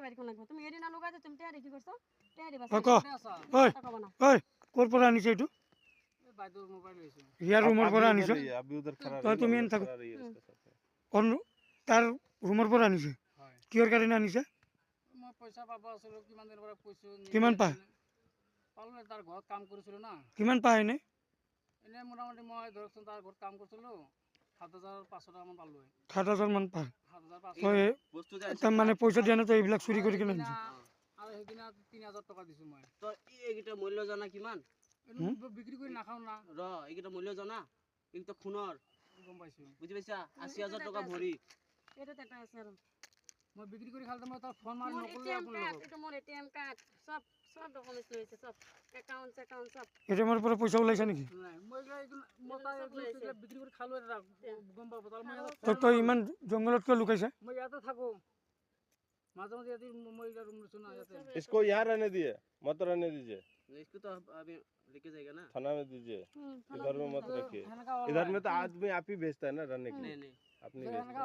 বাড়ি কোন লাগবে তুমি এৰি না লগাইছো তুমি টেয়াৰি কি কৰছো টেয়াৰি বাস ওই ওই কোৰ পৰা আনিছে এইটো বাইদুৰ মোবাইল হইছে ইয়াৰ ৰুমৰ পৰা আনিছে अभी उधर खड़ा तो तुम इन थको। रही है उसके साथ অন্য তাৰ ৰুমৰ পৰা আনিছে হয় কিহৰ কাৰণে আনিছে মই পইচা পাব আছিল কিমান দিনৰ পৰা কৈছো কিমান পায় পালো তাৰ ঘৰত কাম কৰিছিল না কিমান পায় এনে এনে মোটামুটি মই ধৰকচোন তাৰ ঘৰত কাম কৰিছিলো ৭৫০০ টকা মান পালো ৭,০০০ মান পায় ৭৫০০ তই বস্তু তাৰ মানে পইচা দিয়া নাই তই এইবিলাক চুৰি কৰি কিনে আনিছে আৰু সেইদিনা ৩০০০ টকা দিছো মই তো এইকেইটা মূল্য জানা কিমান এইটো বিক্ৰী কৰি নাখাওঁ না ৰ এইকেইটা মূল্য জানা কিন্তু খুনৰ গম পাইছো বুজি পাইছা ৮০,০০০ টকা ভৰি এটা এটা আছে আৰ মই বিক্ৰী কৰি খালে মই তাৰ ফোন মাৰি মোৰ নকৰিলে এটিএম আপোনাৰ কাৰ্ড লগত এটা মোৰ এটিএম কাৰ্ড সব সব ডকুমেন্টস ৰয়েছে সব অ্যাকাউন্ট সব এটিএমৰ পৰা পইচা ওলাইছে নেকি নাই মই মই তাৰ বিক্ৰী কৰি খালো এটা গম পাব তাৰ মই তো তই ইমান জংঘলত কিয় লুকাইছে মই ইয়াতে থাকো মাঝে মাঝে ইয়াতে মই এটা ৰুম লৈছো না ইয়াতে इसको यहाँ रहने दिए मत रहने दीजिए इसको तो अभी लेके जाएगा ना थाना में दीजिए হুম इधर में मत रखिए সেনেকা इधर में तो आदमी आप ही भेजता है ना रहने के लिए नहीं नहीं आप नहीं भेजते